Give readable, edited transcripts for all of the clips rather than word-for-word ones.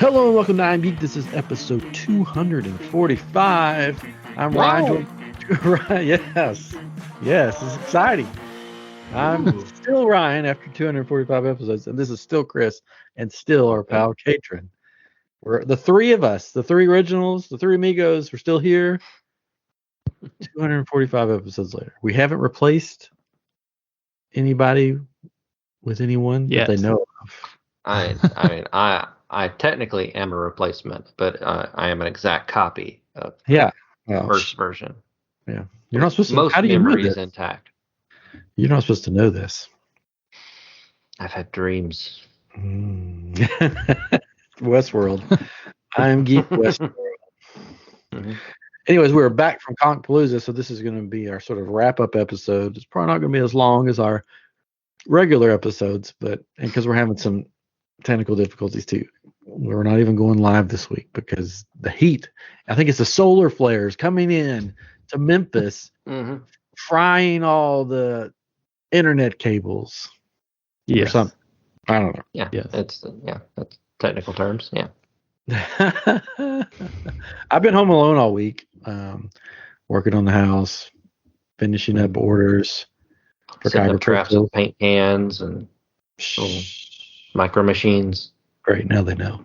Hello and welcome to I'm Geek. This is episode 245. I'm Ryan. Ryan. Yes, it's exciting. I'm still Ryan after 245 episodes, and this is still Chris and still our pal Katrin. We're the three of us, the three originals, the three amigos. We're still here. 245 episodes later, we haven't replaced anybody with anyone that they know of. I technically am a replacement, but I am an exact copy of the first version. Yeah, you're not supposed to. Most How do you memories know this? Intact. You're not supposed to know this. I've had dreams. Westworld. I'm Geek Westworld. Mm-hmm. Anyways, we're back from Comicpalooza, so this is going to be our sort of wrap-up episode. It's probably not going to be as long as our regular episodes, but because we're having some technical difficulties too. We're not even going live this week because the heat. I think it's the solar flares coming in to Memphis, frying all the internet cables. Yes. Or something. I don't know. Yeah. Yes. That's technical terms. Yeah. I've been home alone all week, working on the house, finishing up orders for setting up traps and paint cans and micro machines. Great, now they know.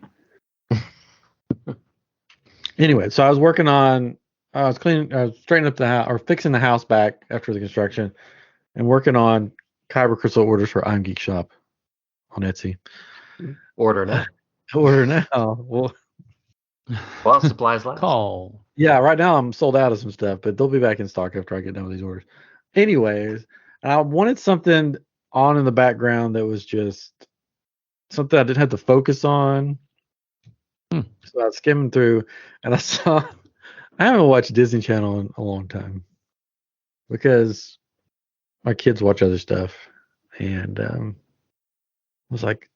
Anyway, so I was working on, I was straightening up the house or fixing the house back after the construction, and working on Kyber Crystal orders for I'm Geek Shop on Etsy. Order now. Well, supplies last. Call. Yeah, right now I'm sold out of some stuff, but they'll be back in stock after I get done with these orders. Anyways, I wanted something on in the background that was just something I didn't have to focus on. So I was skimming through, and I haven't watched Disney Channel in a long time because my kids watch other stuff, and I was like,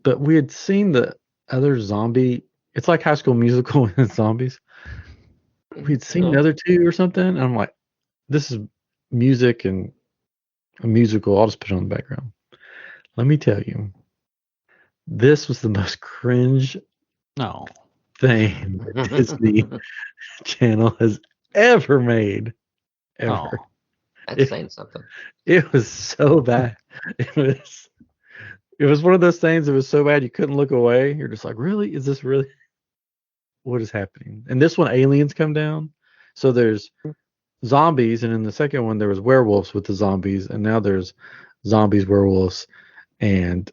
but we had seen the other zombie. It's like High School Musical and zombies. We'd seen the other two or something, and I'm like, this is music and a musical. I'll just put it on the background. Let me tell you, this was the most cringe thing Disney Channel has ever made. Ever. That's saying something. It was so bad. It was one of those things that was so bad you couldn't look away. You're just like, really? Is this really? What is happening? And this one, aliens come down. So there's zombies, and in the second one there was werewolves with the zombies, and now there's zombies, werewolves, and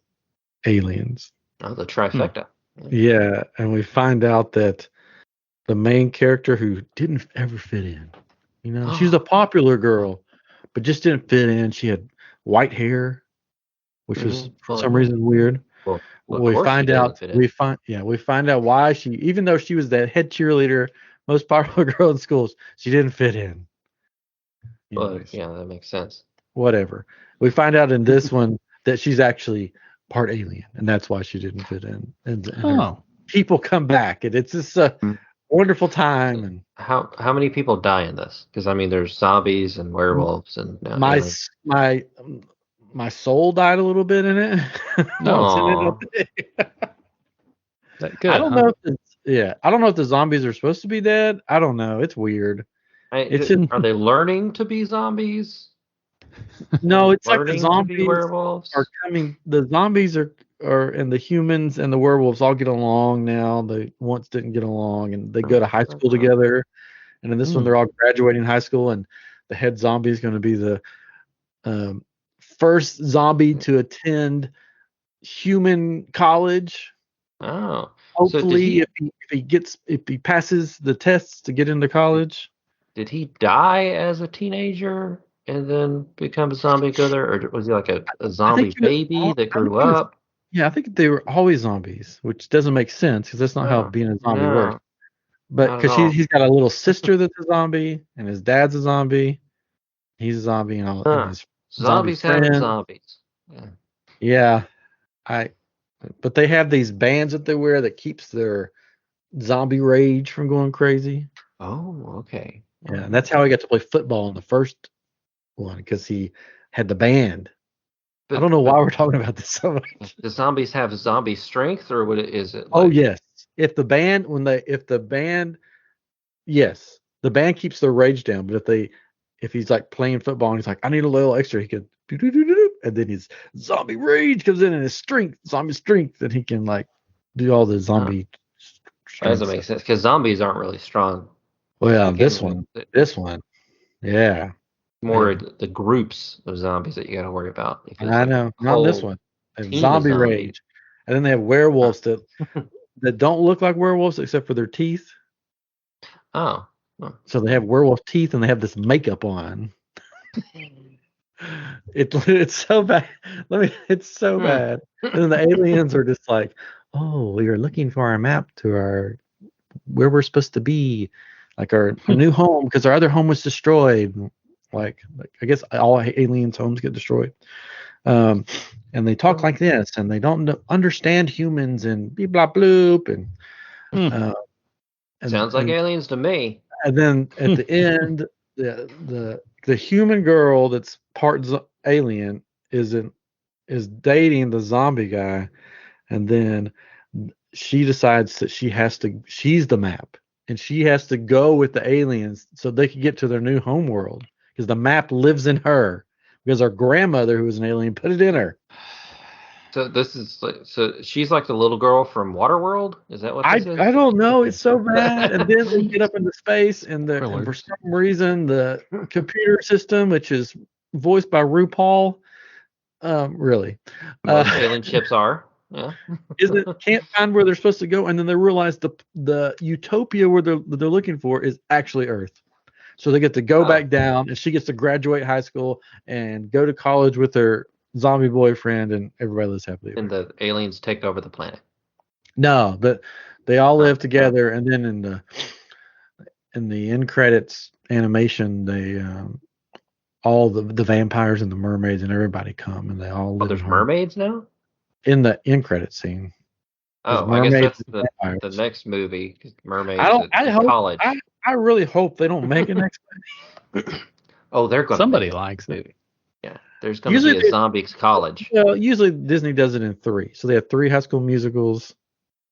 aliens. Oh, the trifecta. Yeah, and we find out that the main character who didn't ever fit in, she's a popular girl, but just didn't fit in. She had white hair, which was for some reason weird. We find out why she, even though she was the head cheerleader, most popular girl in schools, she didn't fit in. Well, yeah, that makes sense. Whatever. We find out in this one that she's actually part alien, and that's why she didn't fit in. And people come back, and it's just a wonderful time. And how many people die in this? Because there's zombies and werewolves and my soul died a little bit in it. No. Good, I don't know if the zombies are supposed to be dead. I don't know. It's weird. Are they learning to be zombies? No, it's like the zombies werewolves are coming. The zombies are and the humans and the werewolves all get along now. They once didn't get along, and they go to high school together. And in this one, they're all graduating high school, and the head zombie is going to be the first zombie to attend human college. Oh, hopefully, so if he passes the tests to get into college. Did he die as a teenager and then become a zombie there, or was he like a zombie baby that grew up? I think they were always zombies, which doesn't make sense because that's not how being a zombie works. But because he's got a little sister that's a zombie, and his dad's a zombie. He's a zombie, and all. And his zombies have zombies. Yeah, but they have these bands that they wear that keeps their zombie rage from going crazy. Oh, okay. Yeah, and that's how he got to play football in the first one, because he had the band. I don't know why we're talking about this so much. The zombies have zombie strength, or what is it? Oh, yes. if the band, yes, the band keeps their rage down, but if he's like playing football and he's like, I need a little extra, he could do, and then his zombie rage comes in and his zombie strength, and he can like do all the zombie. That doesn't make sense because zombies aren't really strong. Well, this one, yeah. More the groups of zombies that you got to worry about. I know, not this one. Zombie rage, and then they have werewolves that don't look like werewolves except for their teeth. Oh. So they have werewolf teeth and they have this makeup on. It's so bad. It's so bad. And then the aliens are just like, oh, we are looking for our map to where we're supposed to be, like our new home, because our other home was destroyed. Like I guess all aliens' homes get destroyed. And they talk like this, and they don't understand humans, and blah bloop, and sounds like aliens to me. And then at the end, the human girl that's part alien is dating the zombie guy, and then she decides that she's the map, and she has to go with the aliens so they can get to their new home world, because the map lives in her, because our grandmother, who was an alien, put it in her. So this is she's like the little girl from Waterworld. Is that what this is? I don't know. It's so bad. And then they get up into space, and for some reason the computer system, which is voiced by RuPaul, really, most alien ships are. Yeah. can't find where they're supposed to go, and then they realize the utopia where they're looking for is actually Earth. So they get to go back down, and she gets to graduate high school and go to college with her zombie boyfriend, and everybody lives happily. And the aliens take over the planet. No, but they all live together, and then in the end credits animation, they all the vampires and the mermaids and everybody come, and they all live. There's mermaids now in the end credit scene. Oh, I guess that's the next movie. Mermaids college. I really hope they don't make a next movie. Oh, they're going. Somebody likes it. Yeah, there's going to be a zombies college. Well, usually Disney does it in 3, so they have 3 High School Musicals,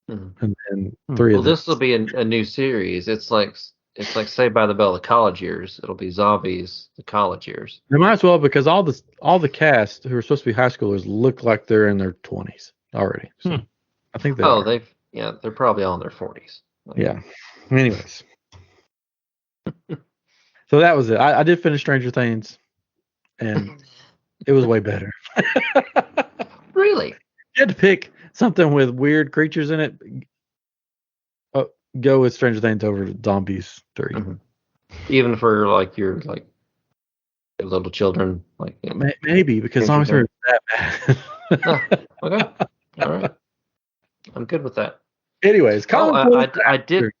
and 3. Well, this will be a new series. It's like Saved by the Bell, the college years. It'll be zombies, the college years. They might as well, because all the cast who are supposed to be high schoolers look like they're in their 20s already. So I think they're probably all in their 40s. Yeah. Anyways. So that was it. I did finish Stranger Things, and it was way better. Really? You had to pick something with weird creatures in it. Go with Stranger Things over Zombies 3. Mm-hmm. Even for like your little children, like maybe, because Zombies 3 is that bad. Okay. All right. I'm good with that. Anyways, I did.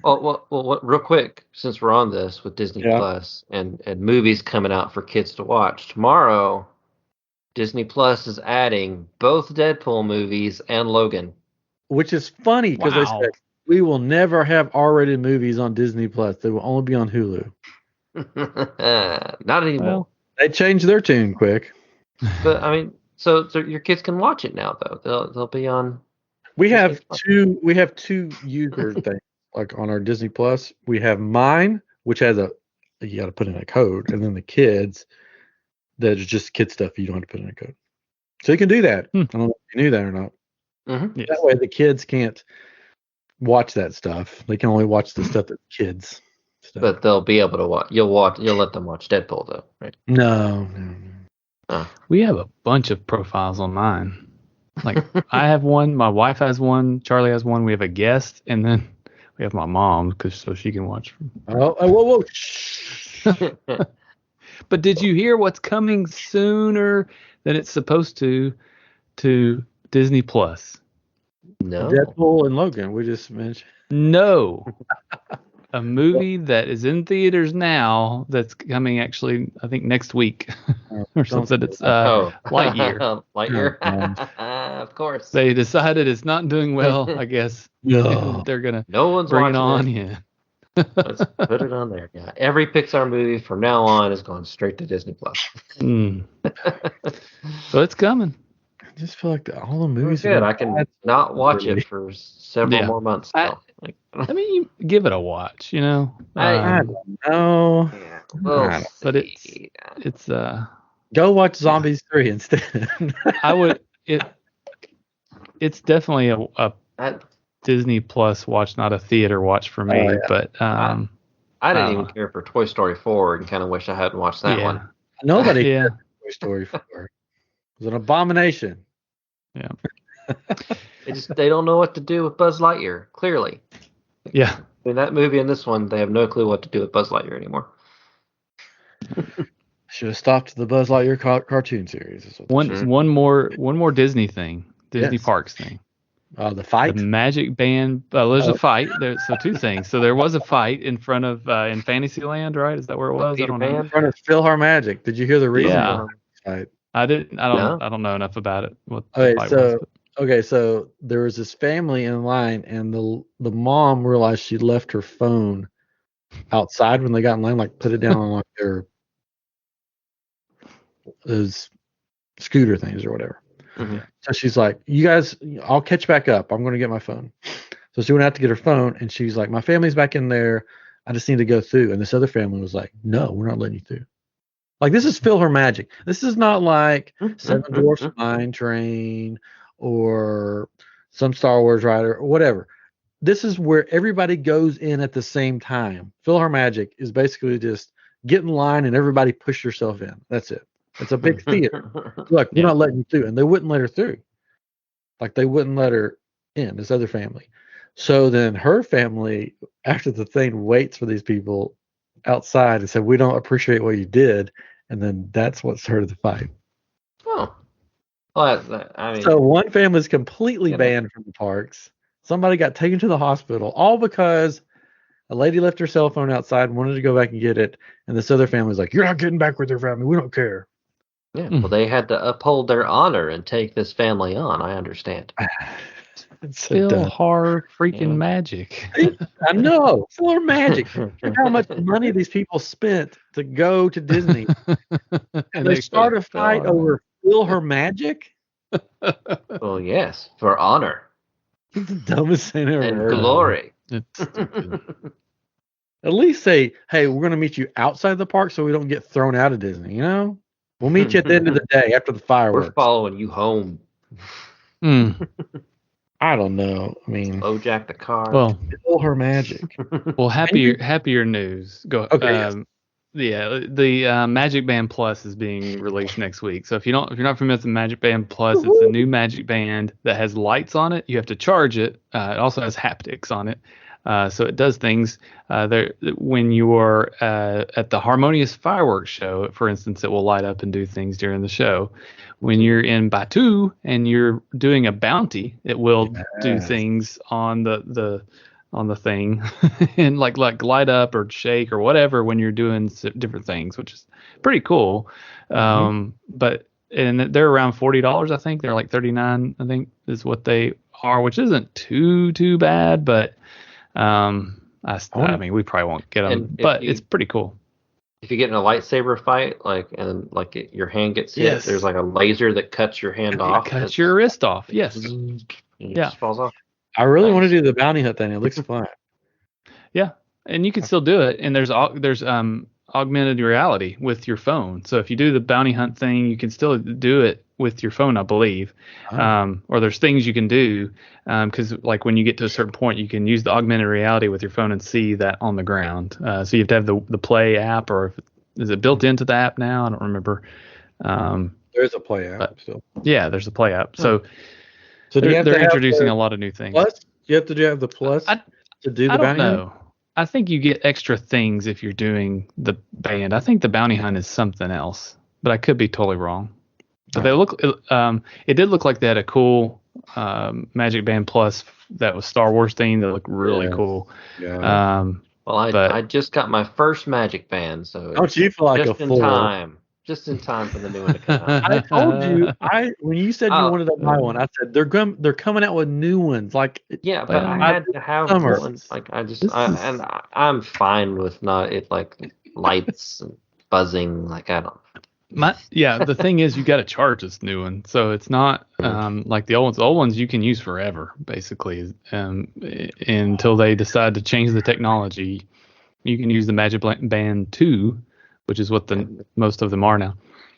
Oh well. Real quick, since we're on this with Disney Plus and movies coming out for kids to watch tomorrow, Disney Plus is adding both Deadpool movies and Logan. Which is funny, because they said we will never have R-rated movies on Disney Plus. They will only be on Hulu. Not anymore. Well, they changed their tune quick. But I mean, so your kids can watch it now, though. They'll be on. We have two user things, like on our Disney Plus. We have mine, which has you got to put in a code, and then the kids, that is just kid stuff. You don't have to put in a code, so you can do that. I don't know if you knew that or not. Mm-hmm. That way, the kids can't watch that stuff. They can only watch the stuff that kids. Stuff. But they'll be able to watch. You'll let them watch Deadpool, though, right? No. We have a bunch of profiles on mine. Like, I have one, my wife has one, Charlie has one, we have a guest, and then we have my mom, so she can watch. Whoa. But did you hear what's coming sooner than it's supposed to Disney Plus? No. Deadpool and Logan, we just mentioned. No. A movie that is in theaters now that's coming actually, I think, next week or something. It's Lightyear. Lightyear. Of course. They decided it's not doing well, I guess. No. They're going to bring it on. Yeah. Let's put it on there. Yeah. Every Pixar movie from now on is going straight to Disney Plus. So it's coming. just feel like all the movies good. I can not watch it for several more months. I mean, you give it a watch. You know. I don't know. Yeah, but it's go watch Zombies 3 instead. I would. It's definitely a Disney Plus watch, not a theater watch for me. But I didn't even care for Toy Story 4, and kind of wish I hadn't watched that one. Nobody cared for Toy Story 4. It was an abomination. Yeah. They don't know what to do with Buzz Lightyear. Clearly. Yeah. In that movie and this one, they have no clue what to do with Buzz Lightyear anymore. Should have stopped the Buzz Lightyear cartoon series. One more Disney thing, Disney Parks thing. The fight, the Magicband. There's a fight. So two things. So there was a fight in front of in Fantasyland, right? Is that where it was? Peter Pan? In front of PhilharMagic. Did you hear the reason? Yeah. Fight? I didn't. I don't know enough about it. What the fight was. So there was this family in line, and the mom realized she left her phone outside when they got in line, like put it down on like those scooter things or whatever. Mm-hmm. So she's like, "You guys, I'll catch back up. I'm going to get my phone." So she went out to get her phone, and she's like, "My family's back in there. I just need to go through." And this other family was like, "No, we're not letting you through." Like, this is PhilharMagic. This is not like Seven Dwarfs Mine Train or some Star Wars ride or whatever. This is where everybody goes in at the same time. PhilharMagic is basically just get in line and everybody push yourself in. That's it. It's a big theater. Look, we're not letting you through. And they wouldn't let her through. Like, they wouldn't let her in, this other family. So then her family, after the thing, waits for these people outside and said, "We don't appreciate what you did." And then that's what started the fight. Oh. Well, I mean, so one family is completely banned from the parks. Somebody got taken to the hospital, all because a lady left her cell phone outside and wanted to go back and get it. And this other family was like, "You're not getting back with your family. We don't care." Yeah, well, they had to uphold their honor and take this family on. I understand. It's Philhar freaking magic. I know. PhilharMagic. Look how much money these people spent to go to Disney. And they start a fight over PhilharMagic? Well, yes, for honor. It's the dumbest thing ever. And glory. At least say, "Hey, we're going to meet you outside the park so we don't get thrown out of Disney, you know? We'll meet you at the end of the day after the fireworks. We're following you home." I don't know. I mean, Bojack the car. Well, PhilharMagic. Well, happier news. Go. Okay. Yeah, the Magicband Plus is being released next week. So if you're not familiar with the Magicband Plus, it's a new Magicband that has lights on it. You have to charge it. It also has haptics on it. So it does things there when you are at the Harmonious Fireworks Show, for instance. It will light up and do things during the show. When you're in Batu and you're doing a bounty, it will do things on the thing and like light up or shake or whatever when you're doing different things, which is pretty cool. But they're around $40, I think. They're like $39, I think, is what they are, which isn't too bad, but I mean, we probably won't get them, but it's pretty cool. If you get in a lightsaber fight, your hand gets hit, there's like a laser that cuts your hand off. Cuts your wrist off. Yes. It just falls off. I really want to do the bounty hunt thing. It looks fun. Yeah, and you can still do it. And there's augmented reality with your phone. So if you do the bounty hunt thing, you can still do it with your phone, I believe. Or there's things you can do because like when you get to a certain point, you can use the augmented reality with your phone and see that on the ground. So you have to have the Play app, or is it built into the app now? I don't remember. There's a Play app still. Yeah, there's a Play app. So they're introducing a lot of new things. Plus, you have to have the Plus to do the bounty hunt? I think you get extra things if you're doing the band. I think the bounty hunt is something else, but I could be totally wrong. But they look. It did look like they had a cool Magicband Plus that was Star Wars themed. That looked really cool. Yeah. I just got my first Magicband, so don't you feel like just a fool? Just in time for the new one to come out. I told you. When you said you wanted to buy one, I said they're coming out with new ones. Like but I had to have one. Like I'm fine with not it like lights and buzzing. Like I don't. The thing is, you got to charge this new one, so it's not like the old ones. The old ones you can use forever, basically, until they decide to change the technology. You can use the Magicband 2, which is what most of them are now.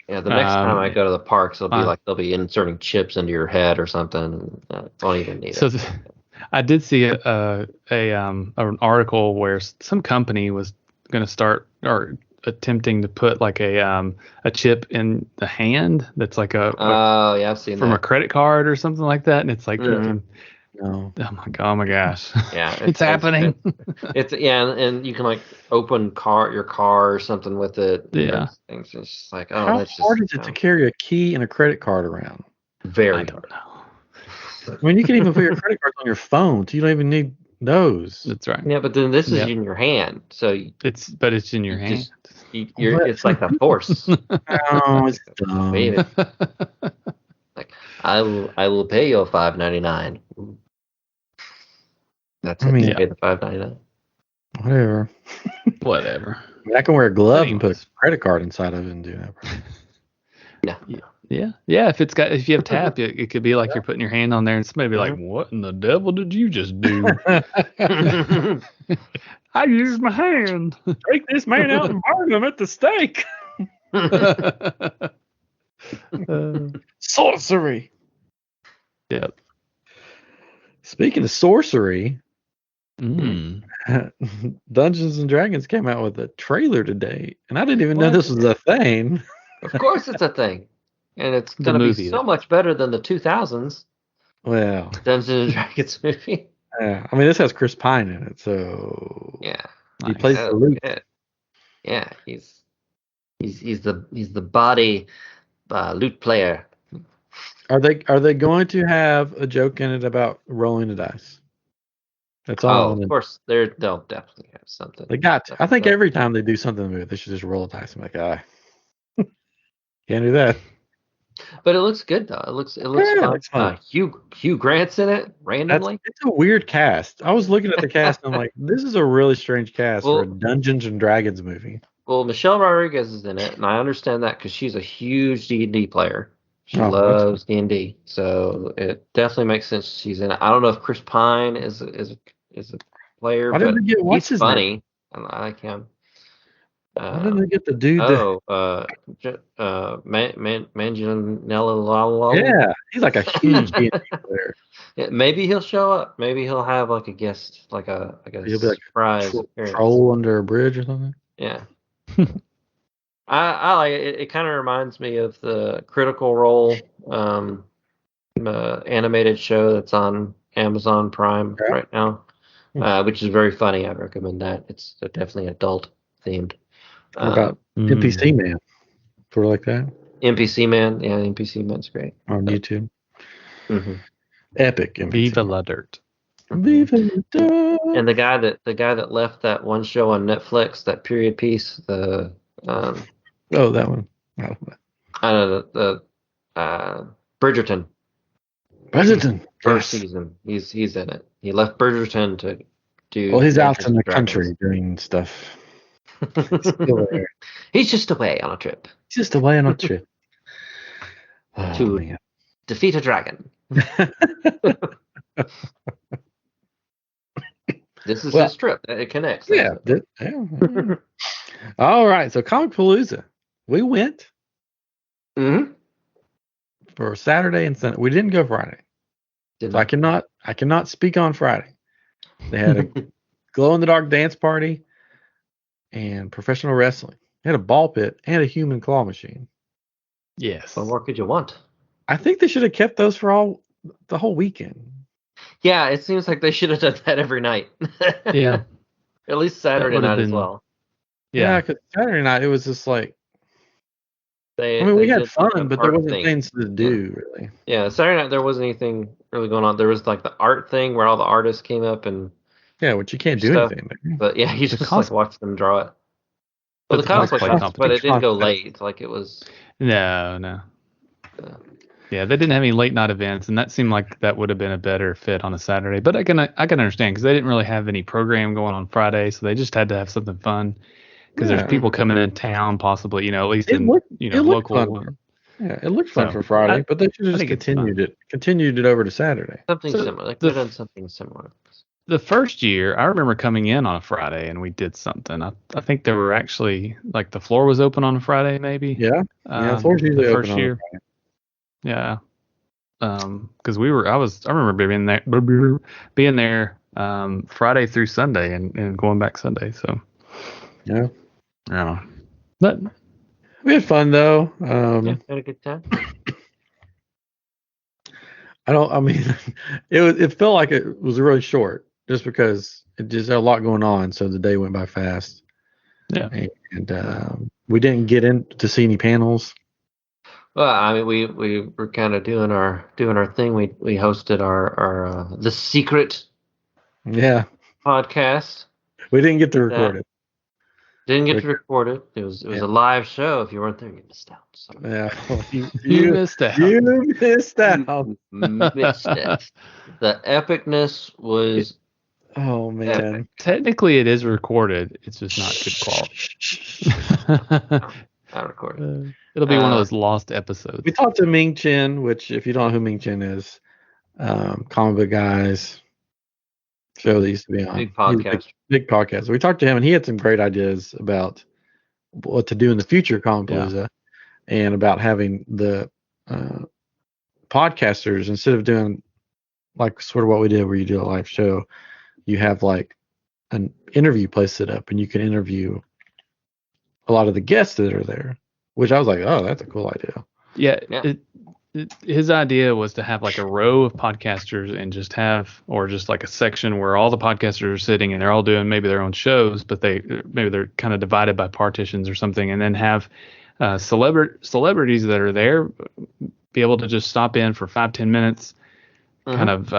Yeah, the next time I go to the parks, they'll be inserting chips into your head or something. I don't even need it. I did see an article where some company was going to start or attempting to put like a chip in the hand that's like I've seen from that. a credit card or something like that, and it's like No. oh my gosh, yeah, it's happening. It's and you can like open your car or something with it. Yeah, things. It's just like how hard is it to carry a key and a credit card around? Very I don't know. I mean, you can even put your credit cards on your phone, so you don't even need those. That's right. Yeah, but then this is in your hand, so it's in your hand. It's like the force. Oh, it's dumb. Like I will pay you $5.99. That's it. You pay the $5.99. Whatever. I mean, I can wear a glove and put a credit card inside of it and do that. Yeah. If you have tap, it could be like you're putting your hand on there, and somebody be like, "What in the devil did you just do?" I used my hand. Take this man out and burn him at the stake. Sorcery. Yeah. Speaking of sorcery, Dungeons and Dragons came out with a trailer today, and I didn't even know this was a thing. Of course, it's a thing, and it's going to be so much better than the 2000s. Well, Dungeons and Dragons movie. Yeah, I mean, this has Chris Pine in it, so he plays the lute. Yeah, he's the body lute player. Are they going to have a joke in it about rolling the dice? That's all. Of course, they'll definitely have something. They got to. I think every time they do something in the movie, they should just roll a dice. I'm like, can't do that. But it looks good though. It looks fun. Hugh Grant's in it randomly. It's a weird cast. I was looking at the cast and I'm like, this is a really strange cast for a Dungeons and Dragons movie. Well, Michelle Rodriguez is in it, and I understand that because she's a huge D&D player. She loves D&D, so it definitely makes sense she's in it. I don't know if Chris Pine is a player, but he's funny. I like him. Why didn't they get the dude? Manganiello. Yeah, he's like a huge D&D player. Yeah, maybe he'll show up. Maybe he'll have like a guest, like a he'll be like surprise troll under a bridge or something. Yeah. I like it. It kind of reminds me of the Critical Role animated show that's on Amazon Prime right now, which is very funny. I recommend that. It's definitely adult themed. What about NPC Man? Sort of like that. NPC Man, yeah, NPC Man's great on YouTube. Mm-hmm. Epic. NPC. Viva la Dirt. Viva la Dirt. And the guy that left that one show on Netflix, that period piece, that one. I know the Bridgerton. First season. He's in it. He left Bridgerton to do. Well, he's out in the country doing stuff. He's just away on a trip. To defeat a dragon. This is his trip. It connects. Yeah. All right. So Comicpalooza. We went for Saturday and Sunday. We didn't go Friday. So I cannot speak on Friday. They had a glow in the dark dance party and professional wrestling. They had a ball pit and a human claw machine. Yes. What more could you want? I think they should have kept those for the whole weekend. Yeah, it seems like they should have done that every night. Yeah. At least Saturday night as well. Yeah, because Saturday night it was just like we had fun, but there wasn't things to do really. Yeah, Saturday night there wasn't anything really going on. There was like the art thing where all the artists came up and which you can't do anything there. But yeah, you just like watch them draw it. But the cosplay, but it didn't go late. Like it was. No. Yeah, they didn't have any late night events, and that seemed like that would have been a better fit on a Saturday. But I can understand because they didn't really have any program going on Friday, so they just had to have something fun. because there's people coming in town, possibly, at least local. Fun. Yeah, it looked fun for Friday, but they should have just continued it over to Saturday. Something similar. They could have done something similar. The first year, I remember coming in on a Friday and we did something. I think there were actually, like, the floor was open on a Friday, maybe. Yeah, the floor's usually open first year. Yeah, because I remember being there Friday through Sunday and going back Sunday. So yeah, but we had fun though. Had a good time. It felt like it was really short just because it just had a lot going on. So the day went by fast. Yeah. And we didn't get in to see any panels. Well, I mean, we were kind of doing our thing. We hosted our The Secret podcast. We didn't get to record it. Didn't get to record it. It was a live show. If you weren't there, you missed out. So. Yeah, you missed out. You missed out. Missed it. The epicness was. Oh man! Epic. Technically, it is recorded. It's just not good quality. Not recorded. It'll be one of those lost episodes. We talked to Ming Chen, which, if you don't know who Ming Chen is, comic book guys show that used to be on. Big podcast. Big podcast. We talked to him, and he had some great ideas about what to do in the future, Comicpalooza, and about having the podcasters, instead of doing like sort of what we did where you do a live show, you have like an interview place set up, and you can interview a lot of the guests that are there, which I was like, oh, that's a cool idea. Yeah. His idea was to have like a row of podcasters and just like a section where all the podcasters are sitting and they're all doing maybe their own shows, but they're kind of divided by partitions or something, and then have celebrities that are there be able to just stop in for 5-10 minutes, kind of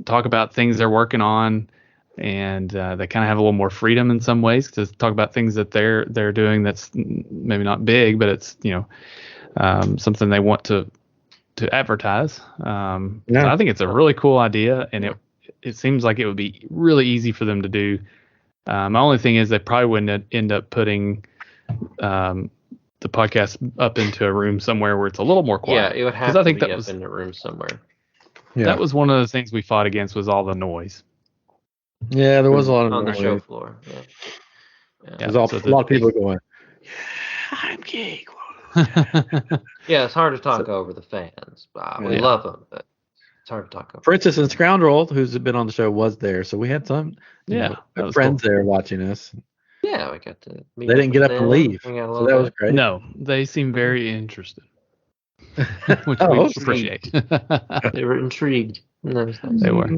talk about things they're working on, and they kind of have a little more freedom in some ways to talk about things that they're doing that's maybe not big, but it's something they want to advertise. So I think it's a really cool idea, and it seems like it would be really easy for them to do. My only thing is they probably wouldn't end up putting the podcast up into a room somewhere where it's a little more quiet. Yeah, it would have to be up in a room somewhere. Yeah. That was one of the things we fought against, was all the noise. Yeah, there was a lot of on noise the show floor. There's a lot of people going, I'm geek. Yeah, it's hard to talk over the fans. We love them, but it's hard to talk over. Princess and Scoundrel, who's been on the show, was there, so we had some friends there watching us. Yeah, we got to meet. They didn't get up and leave, so that was great. No, they seemed very interested, which we appreciate. They were intrigued. They were.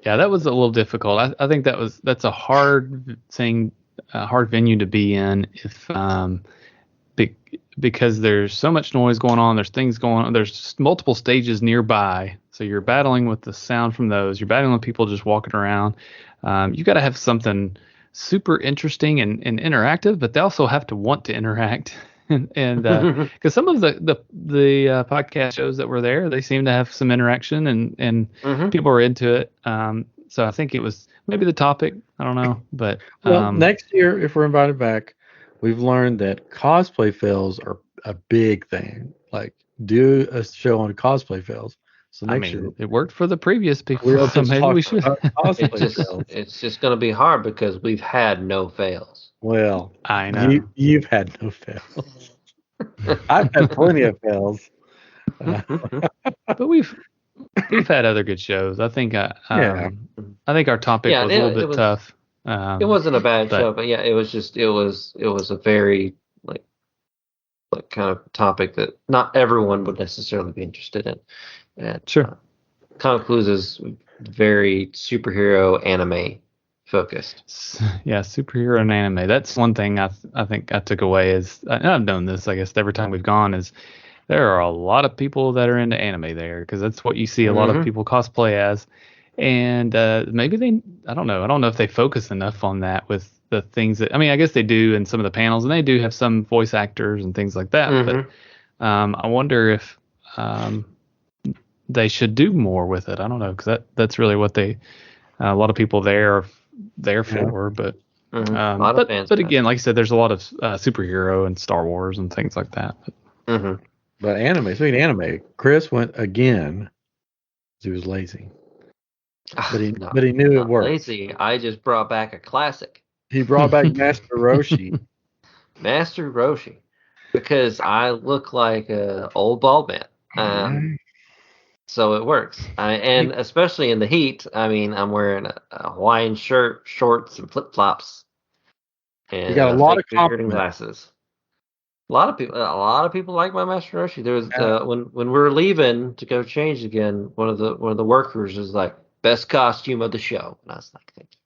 Yeah, that was a little difficult. I think that's a hard thing, a hard venue to be in because there's so much noise going on. There's things going on. There's multiple stages nearby, so you're battling with the sound from those. You're battling with people just walking around. You got to have something super interesting and interactive, but they also have to want to interact. and because some of the podcast shows that were there, they seem to have some interaction and people were into it. So I think it was maybe the topic. I don't know, but next year, if we're invited back, we've learned that cosplay fails are a big thing. Like, do a show on cosplay fails. So next year, it worked for the previous people. So maybe we should. It's just going to be hard because we've had no fails. Well, I know you've had no fails. I've had plenty of fails. But we've had other good shows. I think I think our topic was a little bit tough. It wasn't a bad show, but it was a very like kind of topic that not everyone would necessarily be interested in. And, sure. Comicpalooza is very superhero anime focused. Yeah, superhero and anime. That's one thing I think I took away is, and I've known this, I guess, every time we've gone, is there are a lot of people that are into anime there, because that's what you see a lot of people cosplay as. And maybe I don't know if they focus enough on that with the things that, I guess they do in some of the panels, and they do have some voice actors and things like that. But I wonder if they should do more with it. I don't know, because that's really what a lot of people there are there for. But Mm-hmm. A lot of fans. But again, like I said, there's a lot of superhero and Star Wars and things like that. But anime, speaking of anime, Chris went again because he was lazy. But he knew it worked. Lazy. I just brought back a classic. He brought back Master Roshi. Master Roshi. Because I look like an old bald man. So it works. And especially in the heat, I mean, I'm wearing a Hawaiian shirt, shorts, and flip-flops. And you got a lot of and glasses. A lot of people like my Master Roshi. There was when we were leaving to go change again, one of the workers was like, best costume of the show. And I was like, thank you.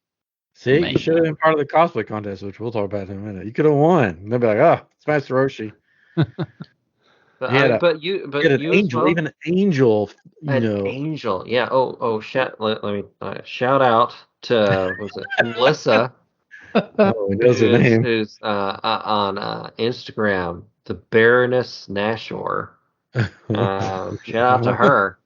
See, you should have been part of the cosplay contest, which we'll talk about in a minute. You could have won. And they'll be like, oh, it's Master Roshi. But you angel, even an angel, an angel, yeah. Let me shout out to Melissa, who's on Instagram, the Baroness Nashor. Shout out to her.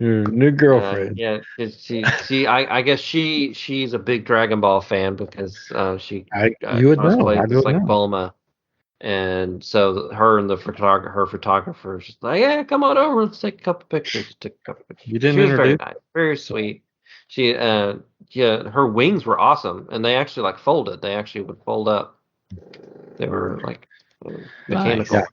Your new girlfriend. I guess she's a big Dragon Ball fan because she you would know. I just like Bulma. And so her and her photographer, she's like, yeah, come on over, let's take a couple pictures. You didn't she was introduce? Very nice, very sweet. She her wings were awesome, and they actually like folded. They actually would fold up. They were like mechanical. Nice.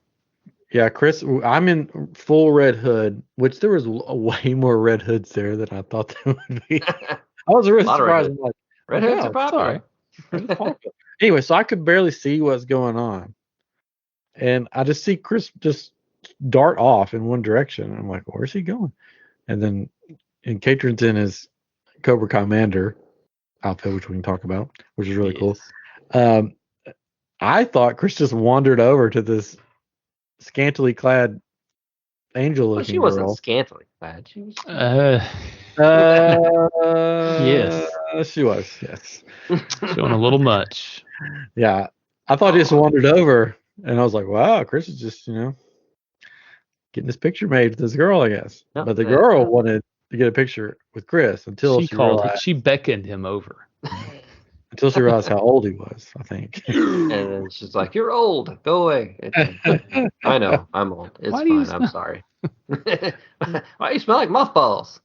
Yeah, Chris, I'm in full Red Hood, which there was way more Red Hoods there than I thought there would be. I was really surprised. Like, Red Hoods are popular. Anyway, so I could barely see what's going on. And I just see Chris just dart off in one direction. I'm like, where's he going? And then in Caitlin's in his Cobra Commander outfit, which we can talk about, which is really cool. I thought Chris just wandered over to this scantily clad angel looking girl. She wasn't scantily clad. She was. Yes. She was, yes. Showing a little much. Yeah. I thought he just wandered over. And I was like, wow, Chris is just, getting this picture made with this girl, I guess. No, but the girl wanted to get a picture with Chris until she beckoned him over. Until she realized how old he was, I think. And then she's like, you're old. Go away. I know. I'm old. It's fine. I'm sorry. Why do you smell like mothballs?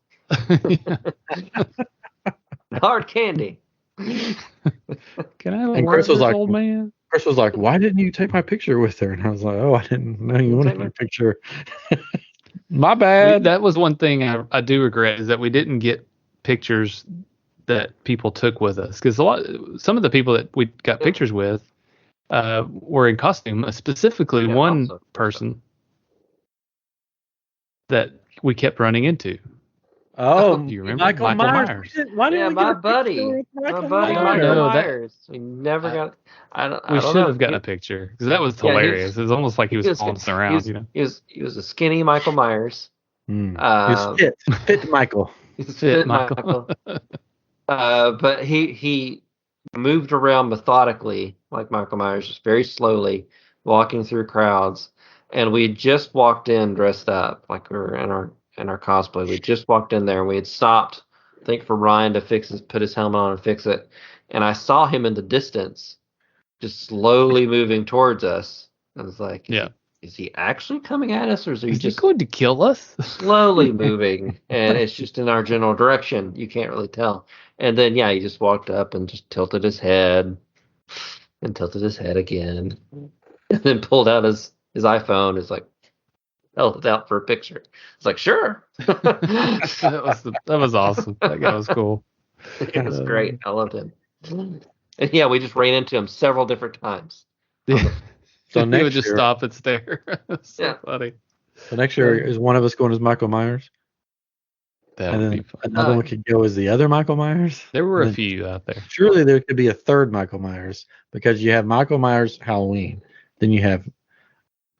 Hard candy. Can I have a word with this old man? Chris was like, why didn't you take my picture with her? And I was like, oh, I didn't know you wanted my picture. My bad. That was one thing I do regret, is that we didn't get pictures that people took with us. Because some of the people that we got pictures with were in costume. Specifically, one person that we kept running into. Oh, do you remember Michael Myers? Why didn't we get my buddy Michael Myers? We never got. We should have gotten a picture because that was hilarious. It was almost like he was following us around. He was a skinny Michael Myers. He was fit Michael. He's fit Michael. But he moved around methodically like Michael Myers, just very slowly, walking through crowds. And we just walked in dressed up like we were in our cosplay. We just walked in there and we had stopped, I think, for Ryan to put his helmet on and fix it. And I saw him in the distance, just slowly moving towards us. I was like, is he actually coming at us, or is he just going to kill us? Slowly moving, and it's just in our general direction. You can't really tell. And then, he just walked up and just tilted his head and tilted his head again, and then pulled out his iPhone. It's like, held it out for a picture. It's like, sure. that was awesome. That guy was cool. It was great. I loved him. And we just ran into him several different times. Yeah. So next he would just stop and stare. So funny. So next year, is one of us going as Michael Myers? That would be fun. Another one could go as the other Michael Myers. There were a few out there. Surely there could be a third Michael Myers, because you have Michael Myers Halloween, then you have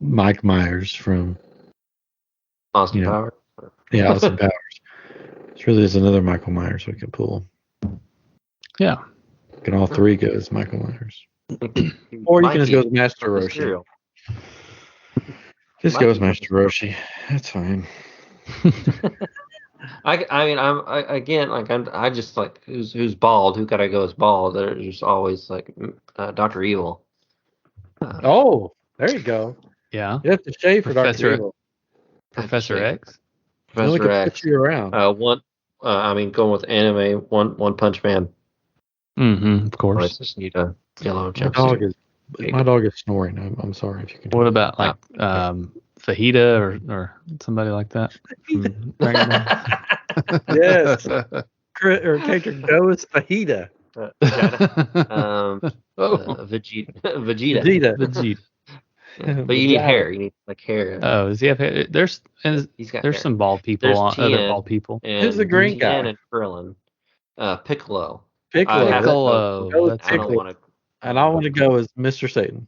Mike Myers from Austin Powers. Yeah, Austin Powers. Surely there's another Michael Myers we can pull. Yeah. Can all three go as Michael Myers? Or you can just go as Master Roshi. Just go as Master Roshi. That's fine. I mean, I just like who's bald? Who could I go as bald? There's always like Dr. Evil. Oh, there you go. Yeah. You have to shave for Dr. Evil. Professor X. Professor X. Push you around. Going with anime. One Punch Man. Mm-hmm. Of course. I just need a yellow jumpsuit. My dog is snoring. I'm sorry if you can. What about like Fajita or somebody like that? Yes. Or character goes Fajita. Vegeta. Yeah, but you need hair. You need like hair. Oh, does he have hair? There's some bald people on other bald people. Who's the green guy? And Krillin. Piccolo. Piccolo. And I want to go as Mr. Satan.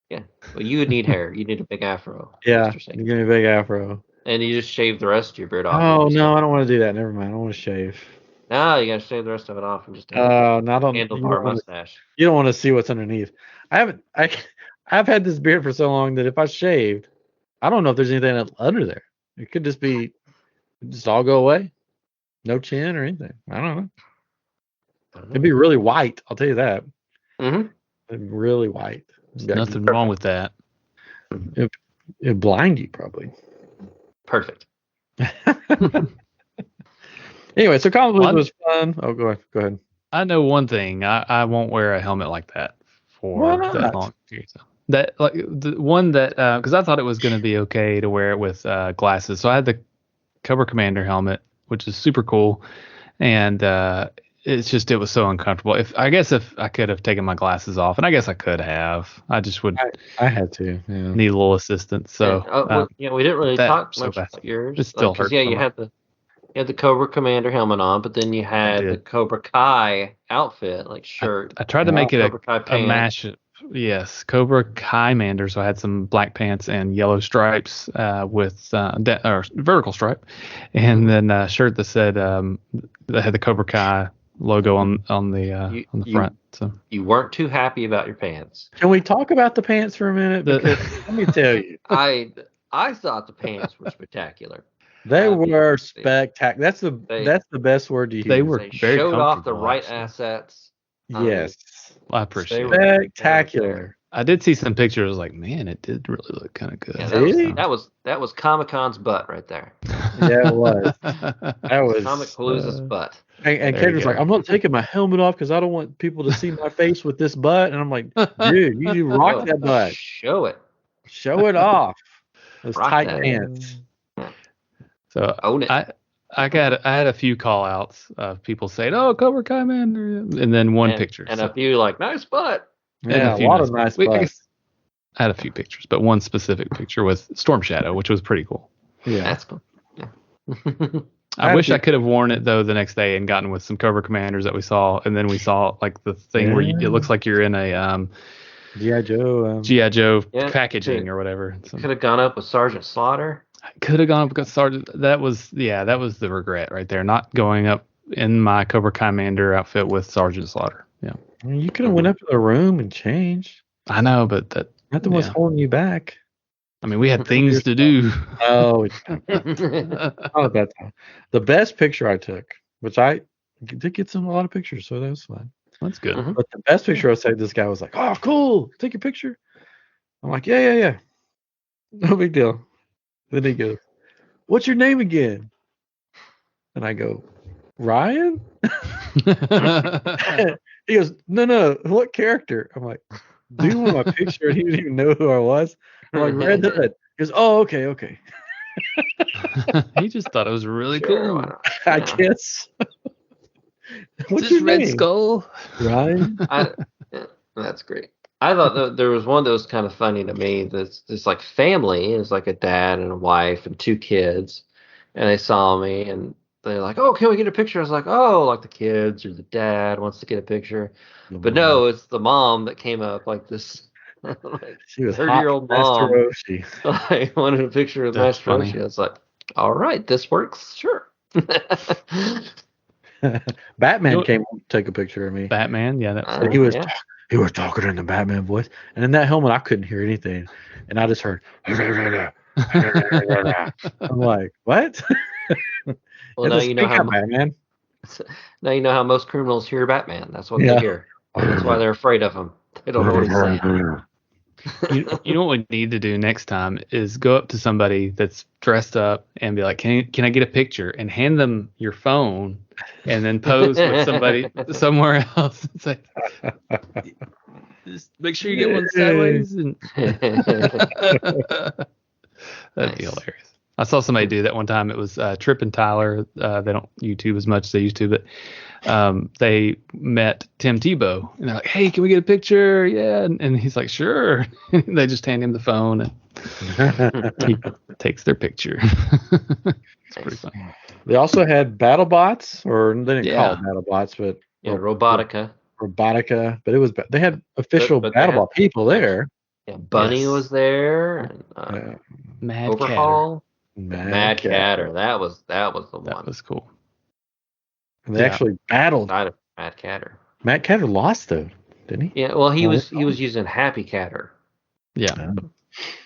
Yeah. Well, you would need hair. You need a big afro. Yeah. You give me a big afro. And you just shave the rest of your beard off. Oh no, I don't want to do that. Never mind. I want to shave. No, you gotta shave the rest of it off and just handlebar mustache. You don't want to see what's underneath. I've had this beard for so long that if I shaved, I don't know if there's anything under there. It could just all go away. No chin or anything. I don't know. It'd be really white. I'll tell you that. Mm-hmm. Really white. There's nothing wrong with that. It'd blind you probably. Perfect. Anyway, so Comicpalooza was fun. Oh, go ahead. I know one thing. I won't wear a helmet like that for that long period. That like the one that because I thought it was going to be okay to wear it with glasses. So I had the Cobra Commander helmet, which is super cool, and it was so uncomfortable. If I could have taken my glasses off, and I guess I could have. I just would. I had to. Yeah. Need a little assistance. So we didn't really talk much about yours. It still hurts. Yeah, you had the Cobra Commander helmet on, but then you had the Cobra Kai outfit, like shirt. I tried to make it a mash. Yes, Cobra Kai Mander. So I had some black pants and yellow stripes with vertical stripe, and then a shirt that said that had the Cobra Kai logo on the front. So you weren't too happy about your pants. Can we talk about the pants for a minute? Because let me tell you, I thought the pants were spectacular. They were spectacular. That's the best word to use. They were very showed off the right assets. Yes. I appreciate it. Spectacular. I did see some pictures. I was like, man, it did really look kind of good. Yeah, that was Comic-Con's butt right there. Yeah, it was. That was Comicpalooza's butt. And Kate was like, I'm not taking my helmet off because I don't want people to see my face with this butt. And I'm like, dude, you need to rock that butt. Show it. Show it off. Those tight pants. So own it. I had a few call outs of people saying, "Oh, Cobra Kai man," and then one picture. And a few like nice butt. Yeah, a lot of nice butts. I had a few pictures, but one specific picture with Storm Shadow, which was pretty cool. Yeah, that's cool. Yeah. I wish I could have worn it though the next day and gotten with some Cobra Commanders that we saw, and then we saw like the thing where it looks like you're in a G.I. Joe packaging or whatever. So, could have gone up with Sergeant Slaughter. I could have gone up with Sergeant. That was the regret right there. Not going up in my Cobra Commander outfit with Sergeant Slaughter. Yeah. I mean, you could have went up to the room and changed. I know, but nothing was holding you back. I mean, we had things to do. Oh, not at that time. The best picture I took, which I did get a lot of pictures, so that was fun. That's good. Mm-hmm. But the best picture I said, this guy was like, "Oh, cool, take your picture." I'm like, yeah, no big deal. Then he goes, "What's your name again?" And I go, "Ryan." He goes, No, what character? I'm like, "Do you want my picture?" And he didn't even know who I was. I'm like, "Red Hood." He goes, "Oh, okay." He just thought it was really cool. I guess. What's your Red name? Skull? Ryan. That's great. I thought there was one that was kind of funny to me. This like family is like a dad and a wife and two kids, and they saw me and they're like, "Oh, can we get a picture?" I was like, "Oh, like the kids or the dad wants to get a picture," but no, it's the mom that came up like this. Like, she was 30-year-old mom. I wanted a picture of Master Roshi. I was like, "All right, this works, sure." Batman came to take a picture of me. Batman, yeah, he was. He was talking in the Batman voice, and in that helmet, I couldn't hear anything, and I just heard. I'm like, what? Well, now you know how Batman. Now you know how most criminals hear Batman. That's what they hear. That's why they're afraid of him. They don't know what he's saying. You know what we need to do next time is go up to somebody that's dressed up and be like, can I get a picture? And hand them your phone and then pose with somebody somewhere else and say, just make sure you get one sideways. And that'd be hilarious. I saw somebody do that one time. It was Tripp and Tyler. They don't YouTube as much as they used to, but they met Tim Tebow. And they're like, hey, can we get a picture? Yeah. And he's like, sure. They just hand him the phone and he takes their picture. It's pretty fun. They also had BattleBots, or they didn't call it BattleBots, but Robotica. But it was they had official BattleBot people there. Yeah, Bunny was there. And, Mad Overhaul. Mad Catter. That was the one. That was cool. And they actually battled. Mad Catter. Mad Catter lost though, didn't he? Yeah. Well, he was using Happy Catter. Yeah.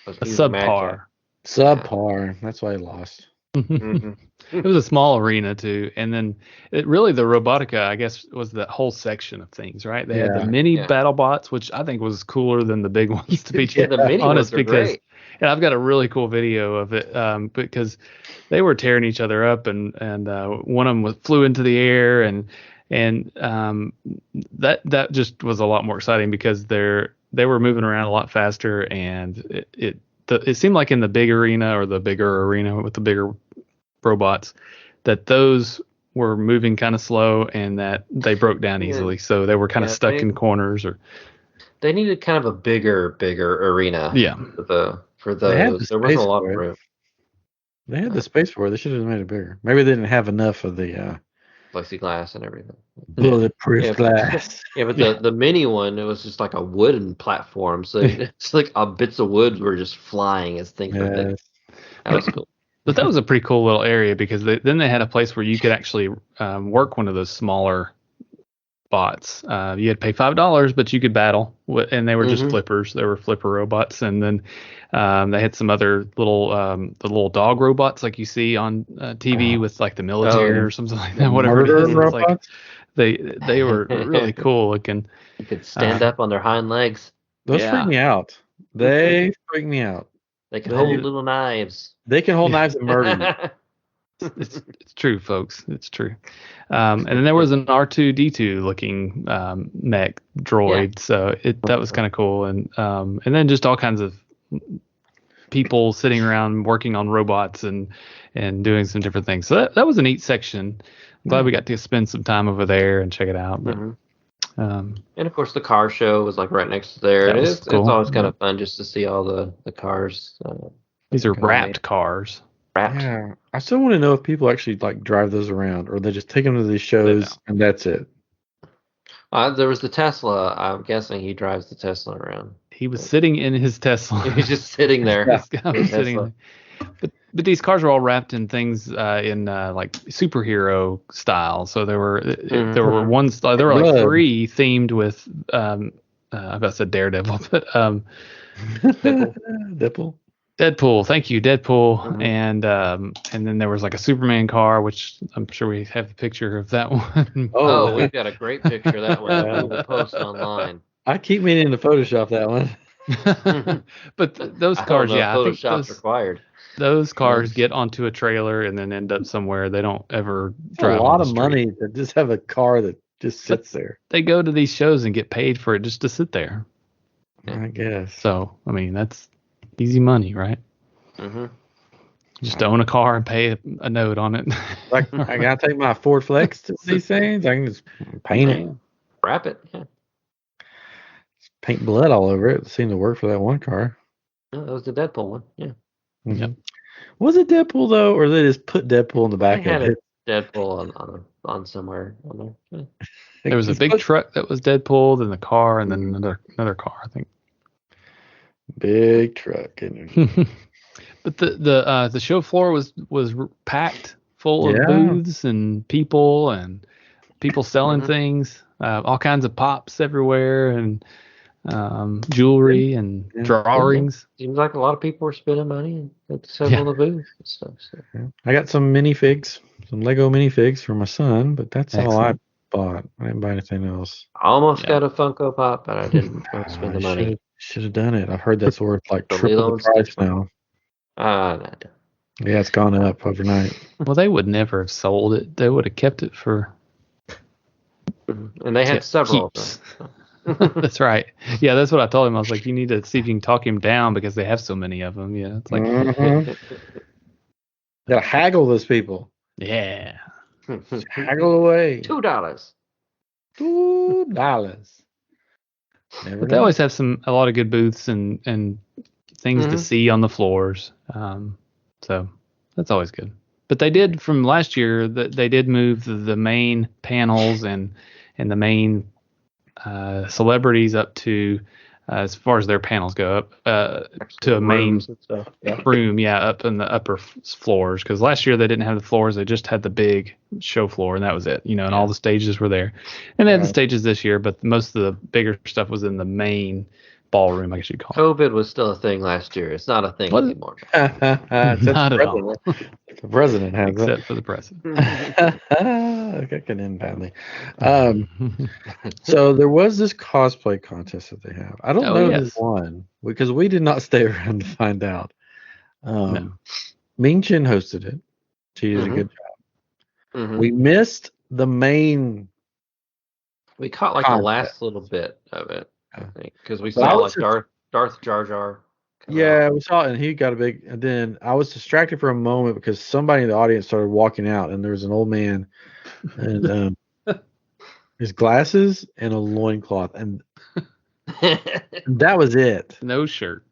A subpar. Subpar. That's why he lost. Mm-hmm. It was a small arena too, and then the Robotica, I guess, was that whole section of things, right? They had the mini BattleBots, which I think was cooler than the big ones, to be the mini honest, because great. And I've got a really cool video of it because they were tearing each other up, and one of them flew into the air, and that just was a lot more exciting because they were moving around a lot faster, and it seemed like in the big arena, or the bigger arena with the bigger robots, that those were moving kind of slow and that they broke down easily. So they were kind of stuck in corners, or they needed kind of a bigger arena. Yeah. For those. There wasn't a lot of room. They had the space for it. They should have made it bigger. Maybe they didn't have enough of the plexiglass and everything. Bulletproof glass. But the mini one, it was just like a wooden platform. So it's like bits of wood were just flying as things were big. That was cool. But that was a pretty cool little area because then they had a place where you could actually work one of those smaller bots. You had to pay $5, but you could battle, and they were just flippers. They were flipper robots, and then they had some other the little dog robots like you see on TV with like the military or something like that. Whatever it is, it's like they were really cool looking. You could stand up on their hind legs. Those freak me out. They freak me out. They can hold little knives. They can hold knives and murder you. It's true, folks. It's true. And then there was an R2-D2 looking mech droid, so that was kind of cool. And then just all kinds of people sitting around working on robots and doing some different things. So that was a neat section. I'm glad we got to spend some time over there and check it out. But, and of course, the car show was like right next to there. It's always kind of fun just to see all the cars. These are wrapped cars. Yeah, I still want to know if people actually like drive those around, or they just take them to these shows and that's it. There was the Tesla. I'm guessing he drives the Tesla around. He was sitting in his Tesla. He was just sitting there. This guy was sitting there. But these cars are all wrapped in things in like superhero style. So there were ones. There were like 3 themed with I about to say Daredevil, but Deadpool, thank you, Deadpool, and then there was like a Superman car, which I'm sure we have a picture of that one. We've got a great picture of that one that we'll post online. I keep meaning to Photoshop that one. But those cars, Photoshop's required. Those cars get onto a trailer and then end up somewhere. They don't ever drive. A lot of money to just have a car that just sits there. They go to these shows and get paid for it just to sit there. I guess. So I mean that's easy money, right? Just own a car and pay a note on it. Like I gotta take my Ford Flex to these things. I can just paint it, wrap it. Yeah. Just paint blood all over it. It seemed to work for that one car. Oh, that was the Deadpool one. Yeah. Yep. Was it Deadpool though, or they just put Deadpool in the back of it? Deadpool on somewhere on there. Yeah. There was a big truck that was Deadpool, then the car, and then another car, I think. Big truck. But the show floor was packed full of booths and people selling things, all kinds of pops everywhere, and jewelry and drawings. Seems like a lot of people were spending money at several of the booths and stuff. So. Yeah. I got some minifigs, some Lego minifigs for my son, but that's all I bought. I didn't buy anything else. I almost got a Funko Pop, but I didn't want to spend the money. Should have done it. I've heard that's worth like triple the price now. Yeah, it's gone up overnight. Well, they would never have sold it. They would have kept it for. And they had several keeps. Of them. So. That's right. Yeah, that's what I told him. I was like, you need to see if you can talk him down because they have so many of them. Yeah, it's like. Gotta haggle those people. Yeah. Haggle away. $2. $2. But they always have a lot of good booths and things to see on the floors. So that's always good. But they did from last year that they did move the main panels and the main celebrities up to as far as their panels go up to a main room, up in the upper floors. Because last year they didn't have the floors; they just had the big show floor, and that was it. And all the stages were there. And they had the stages this year, but most of the bigger stuff was in the main ballroom, I guess you'd call it. COVID was still a thing last year. It's not a thing anymore. Not at all. The president has except for the president. That can end badly. So there was this cosplay contest that they have. I don't know who won because we did not stay around to find out. Ming Chen hosted it. She did a good job. We missed the main. We caught like the last little bit of it, I think, because we saw like Darth Jar Jar. Yeah, we saw it, and he got a big. And then I was distracted for a moment because somebody in the audience started walking out, and there was an old man, and his glasses and a loincloth, and that was it. No shirt.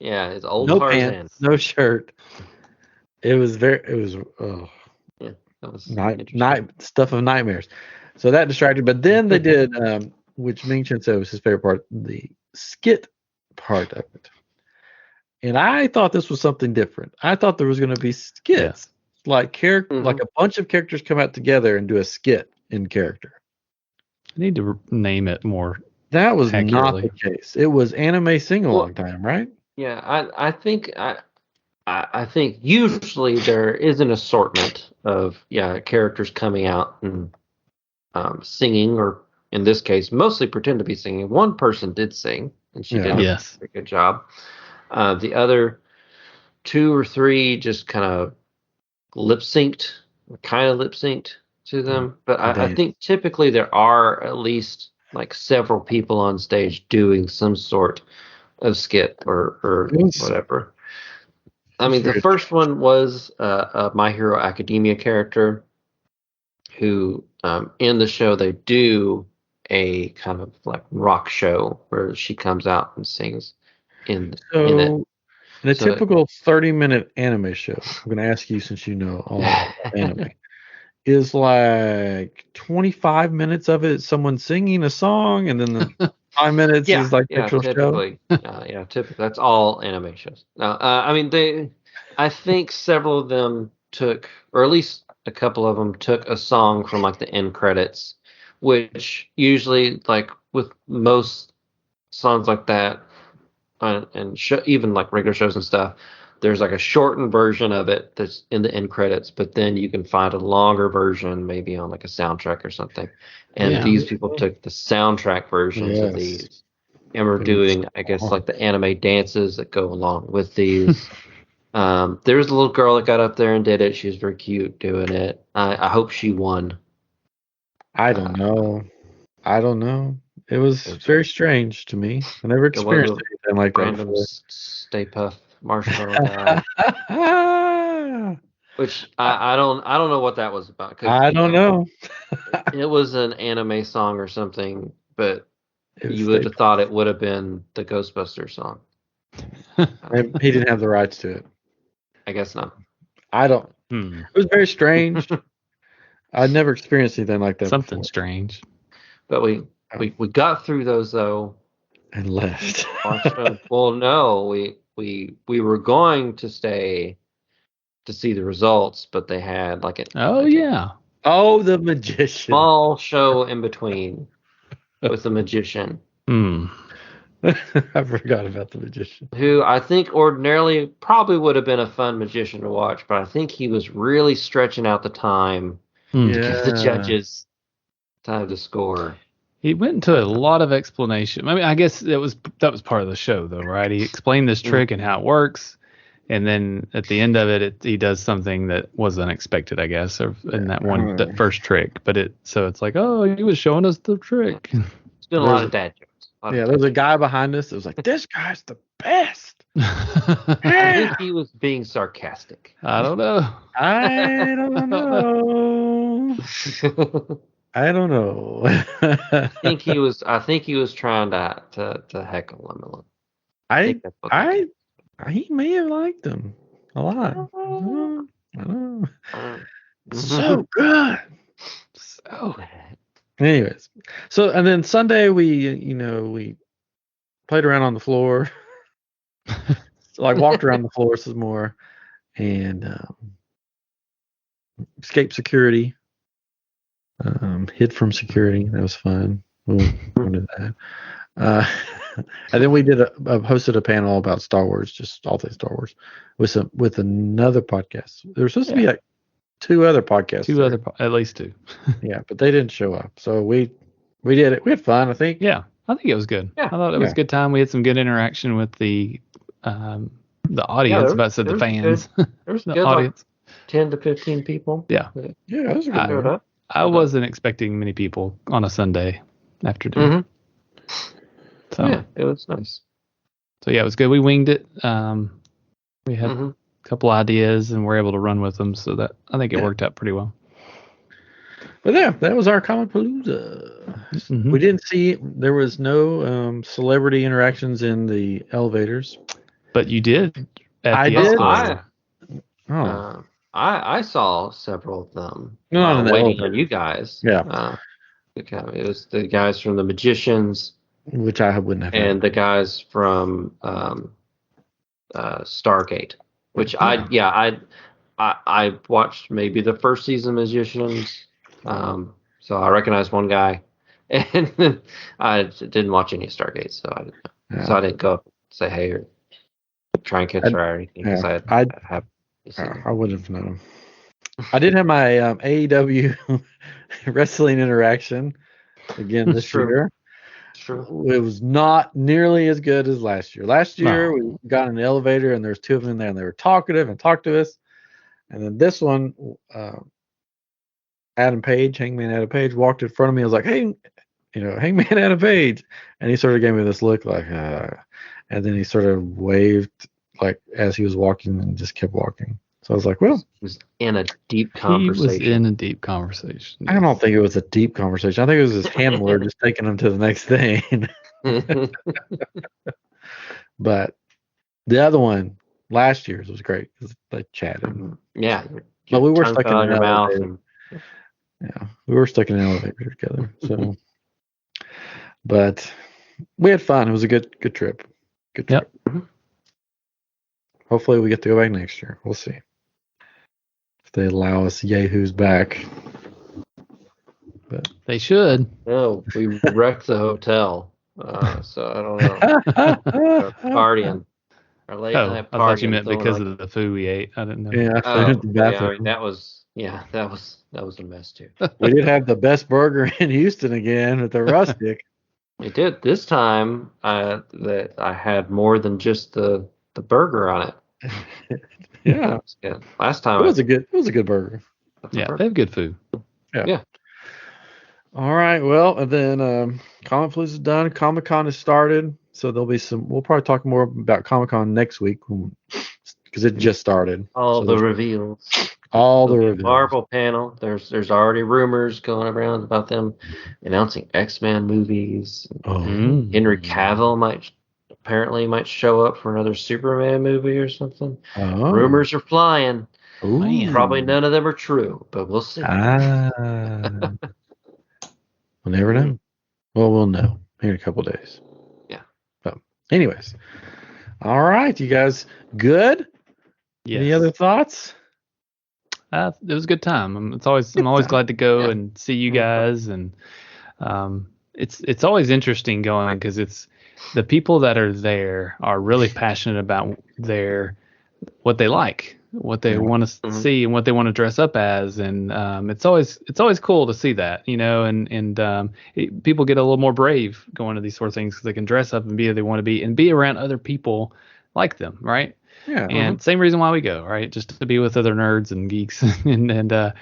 Yeah, his old no Tarzan. Pants, no shirt. It was that was night stuff of nightmares. So that distracted. But then they did, which Ming Chen said was his favorite part, the skit part of it. And I thought this was something different. I thought there was going to be skits, like like a bunch of characters come out together and do a skit in character. I need to name it more. That was not the case. It was anime sing-along time, right? Yeah, I think I think usually there is an assortment of characters coming out and singing, or in this case, mostly pretend to be singing. One person did sing, and she did a very good job. The other 2 or 3 just kind of lip synced to them. But I think typically there are at least like several people on stage doing some sort of skit or whatever. I mean, the first one was a My Hero Academia character who in the show they do a kind of like rock show where she comes out and sings. In a typical 30-minute anime show, I'm going to ask you since you know all anime, is like 25 minutes of it someone singing a song, and then the 5 minutes is like the actual typically, show? Typically. That's all anime shows. Now, I mean, I think several of them took, or at least a couple of them took a song from like the end credits, which usually, like with most songs like that, and even like regular shows and stuff, there's like a shortened version of it that's in the end credits, but then you can find a longer version maybe on like a soundtrack or something. And these people took the soundtrack versions of these and were doing, I guess, like the anime dances that go along with these. There was a little girl that got up there and did it. She was very cute doing it. I hope she won. I don't know. It was very strange to me. I never experienced anything like that before. Stay Puft Marshmallow guy. Which I don't know what that was about. I don't know. It was an anime song or something, but you would have thought it would have been the Ghostbusters song. He didn't have the rights to it. I guess not. I don't. It was very strange. I'd never experienced anything like that. Something strange. But we got through those though, and left. Well, no, we were going to stay to see the results, but they had like the magician small show in between with the magician. I forgot about the magician. Who I think ordinarily probably would have been a fun magician to watch, but I think he was really stretching out the time to give the judges time to score. He went into a lot of explanation. I mean, I guess that was part of the show, though, right? He explained this trick and how it works, and then at the end of it, he does something that was unexpected, I guess, in that first trick. But it's like, oh, he was showing us the trick. It's been a lot of dad jokes. There's a guy behind us that was like, this guy's the best. I think he was being sarcastic. I don't know. I don't know. I think he was trying to heckle him a little. He may have liked him a lot. I don't know. So good. So. Anyways, and then Sunday we played around on the floor, walked around the floor some more, and escaped security. Hid from security. That was fun. We'll do that. And then we hosted a panel about Star Wars, just all things Star Wars, with another podcast. There was supposed to be like two other podcasts. At least two. Yeah, but they didn't show up. So we did it. We had fun, I think. Yeah, I think it was good. Yeah. I thought it was a good time. We had some good interaction with the audience. The fans. There was the good audience. 10 to 15 people. Yeah. Yeah, that was a good I wasn't expecting many people on a Sunday afternoon. So yeah, it was nice. So yeah, it was good. We winged it. We had a couple ideas and were able to run with them. So that I think it worked out pretty well. But yeah, that was our Comicpalooza. We didn't see. There was no celebrity interactions in the elevators. But you did. I did. I saw several of them waiting on you guys. Yeah. It was the guys from the Magicians, which I wouldn't have. And the guys from Stargate, which I watched maybe the first season of Magicians. So I recognized one guy, and then I didn't watch any Stargate, so I didn't know. Yeah. So I didn't go say hey or try and catch her or anything because I wouldn't have known. I did have my AEW wrestling interaction again this year. True. It was not nearly as good as last year. Last year we got in an elevator and there's two of them in there and they were talkative and talked to us. And then this one, Hangman Adam Page walked in front of me. I was like, hey, Hangman Adam Page. And he sort of gave me this look like, and then he sort of waved like as he was walking and just kept walking. So I was like, well, he was in a deep conversation. I don't think it was a deep conversation. I think it was his handler just taking him to the next thing. But the other one, last year's, was great because they chatted. Yeah. But we were stuck in an elevator. Yeah, we were stuck in an elevator together. So, but we had fun. It was a good trip. Good trip. Yep. Hopefully we get to go back next year. We'll see. If they allow us yahoos back. But they should. No, we wrecked the hotel. So I don't know. Partying. Our late night partying. I thought you meant because of the food we ate. I didn't know. Yeah, that was a mess too. We did have the best burger in Houston again at the Rustic. We did. This time that I had more than just the burger on it. Yeah, that was good. Last time it was a good burger. Yeah, they have good food. Yeah. All right. Well, and then Comicpalooza is done. Comic-Con has started, so there'll be some. We'll probably talk more about Comic-Con next week because it just started. All the reveals. Marvel panel. There's already rumors going around about them announcing X-Men movies. Henry Cavill might show up for another Superman movie or something. Rumors are flying. Probably none of them are true, but we'll see. We'll never know. Well, we'll know here in a couple days. Yeah. But anyways, all right, you guys, good? Yes. Any other thoughts? It was a good time. I'm always glad to go and see you guys, and it's always interesting going because the people that are there are really passionate about what they like, what they want to see, and what they want to dress up as, and it's always cool to see that, and people get a little more brave going to these sort of things because they can dress up and be who they want to be and be around other people like them, right? Yeah. And same reason why we go, right? Just to be with other nerds and geeks and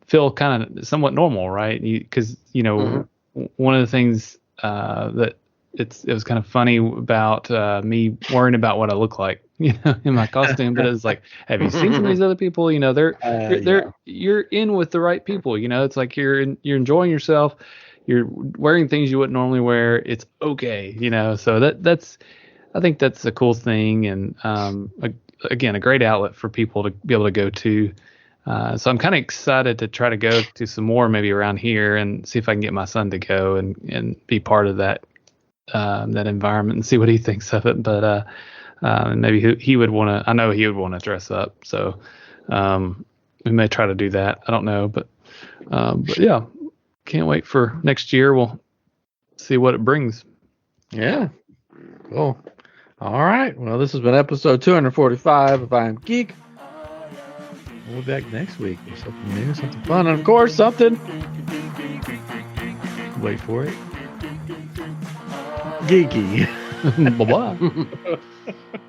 feel kind of somewhat normal, right? Because one of the things that it was kind of funny about me worrying about what I look like, in my costume. But it's like, have you seen some of these other people? You're in with the right people. It's like you're enjoying yourself. You're wearing things you wouldn't normally wear. It's okay, So I think that's a cool thing, and again, a great outlet for people to be able to go to. So I'm kind of excited to try to go to some more maybe around here and see if I can get my son to go and be part of that environment and see what he thinks of it. But maybe he would want to. I know he would want to dress up. So we may try to do that. I don't know, but yeah, can't wait for next year. We'll see what it brings. Yeah, cool. All right. Well, this has been episode 245 of I Am Geek. We'll be back next week with something new, something fun, and of course, something. Wait for it. Geeky. Bye-bye.